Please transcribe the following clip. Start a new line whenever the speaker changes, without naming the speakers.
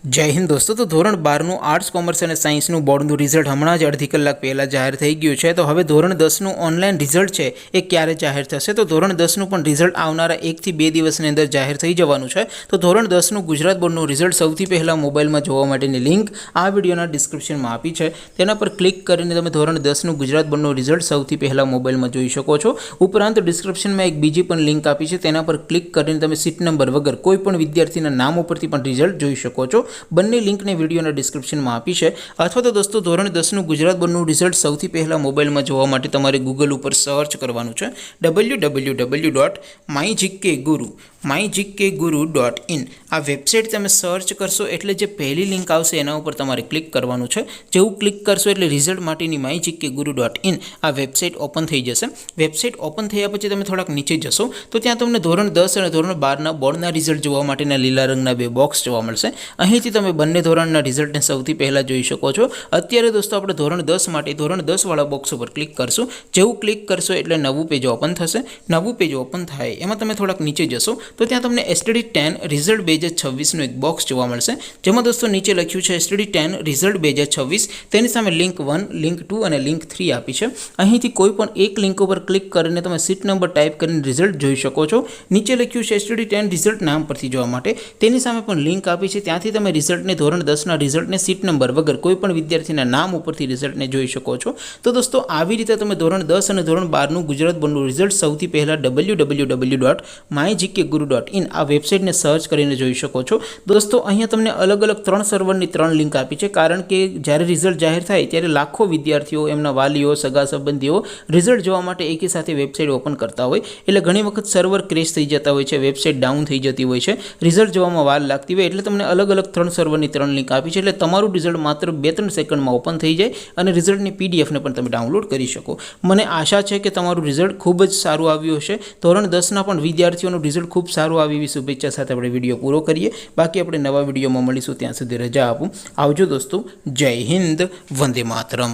जय हिंद दोस्तों। तो धोरण 12 आर्ट्स कॉमर्स और साइंस बोर्ड रिजल्ट हमणां ज अर्धी कलाक पहला जाहिर थई गयुं छे। तो हवे धोरण 10 ऑनलाइन रिजल्ट छे ए क्यारे जाहिर थशे? तो धोरण 10 पण रिजल्ट आवनारा 1 થી 2 दिवसनी अंदर जाहिर थई जवानुं छे। तो धोरण 10 गुजरात बोर्डनुं रिजल्ट सौथी पहला मोबाइल में जोवा माटेनी लिंक आ विडियोना डिस्क्रिप्शन में आपी छे। तेना पर क्लिक करीने तमे धोरण 10 गुजरात बोर्डनुं रिजल्ट सौथी पहला मोबाइल में जोई शको छो। उपरांत डिस्क्रिप्शन में एक बीजी पण लिंक आपी छे, तेना पर क्लिक करीने तमे सीट नंबर वगर कोईपण विद्यार्थीना नाम उपरथी पण रिजल्ट जोई शको छो। बंने लिंक ने विडियोना डिस्क्रिप्शन में आपी है। अथवा तो दोस्तों धोरण 10 गुजरात बोर्डनुं रिजल्ट सौथी पहला मोबाइल में जोवा माटे तमारे गूगल पर सर्च करवानुं छे www.mygkguru.in आ वेबसाइट तमे सर्च करशो एटले जे पहली लिंक आवशे एना उपर तमारे क्लिक करवानुं छे। जेवुं क्लिक करशो एटले रिजल्ट माटेनी mygkguru.in आ वेबसाइट ओपन थई जशे। वेबसाइट ओपन थया पछी तमे थोड़ाक नीचे जशो तो त्यां तमने धोरण 10 और धोरण 12 बोर्डना रिजल्ट जोवा माटेना लीला रंगना बे बॉक्स जोवा मळशे। અહીંથી તમે બંને ધોરણના રિઝલ્ટને સૌથી પહેલાં જોઈ શકો છો। અત્યારે દોસ્તો આપણે ધોરણ 10 માટે ધોરણ 10 વાળા બોક્સ ઉપર ક્લિક કરશું। જેવું ક્લિક કરશો એટલે નવું પેજ ઓપન થશે। નવું પેજ ઓપન થાય એમાં તમે થોડાક નીચે જશો તો ત્યાં તમને STD 10 રિઝલ્ટ 2026 નું એક બોક્સ જોવા મળશે, જેમાં દોસ્તો નીચે લખ્યું છે STD 10 રિઝલ્ટ 2026, તેની સામે લિંક 1, લિંક 2 અને લિંક 3 આપી છે। અહીંથી કોઈ પણ એક લિંક ઉપર ક્લિક કરીને તમે સીટ નંબર ટાઈપ કરીને રિઝલ્ટ જોઈ શકો છો। નીચે લખ્યું છે STD 10 રિઝલ્ટ નામ પરથી જોવા માટે, તેની સામે પણ લિંક આપી છે, ત્યાંથી તમે रिजल्ट ने धोरण 10 रिजल्ट ने सीट नंबर वगर कोईपण विद्यार्थीना नाम उपरथी रिजल्ट ने जोई शको छो। तो दोस्तों आवी रीते तमे धोरण 10 और धोरण 12 गुजरात बोर्डनुं रिजल्ट सौथी पहला www.mygkguru.in आ वेबसाइट ने सर्च करीने जोई शको छो। दोस्तों अहींया तमने अलग अलग 3 सर्वरनी 3 लिंक आपी छे, कारण के ज्यारे रिजल्ट जाहिर थाय त्यारे लाखों विद्यार्थीओ एमना वालीओ सगा संबंधीओ रिजल्ट जोवा माटे एकी साथे वेबसाइट ओपन करता होय एटले घणी वखत सर्वर क्रेश थई जता होय छे, वेबसाइट डाउन थई जती होय छे, रिजल्ट जोवामां वार लागती होय एटले तमने अलग अलग 3 सर्वरनी 3 लिंक आपी छे। એટલે તમારું રિઝલ્ટ માત્ર 2-3 સેકન્ડમાં ઓપન થઈ જાય અને રિઝલ્ટની PDF ને પણ તમે ડાઉનલોડ કરી શકો। મને આશા છે કે તમારું રિઝલ્ટ ખૂબ જ સારું આવ્યું હશે। ધોરણ 10 ના પણ વિદ્યાર્થીઓનું રિઝલ્ટ ખૂબ સારું આવે એવી શુભેચ્છા સાથે આપણે વિડિયો પૂરો કરીએ। બાકી આપણે નવા વિડિયોમાં મળીશું, ત્યાં સુધી રજા આપું। આવજો દોસ્તો, જય હિન્દ, વંદે માતરમ।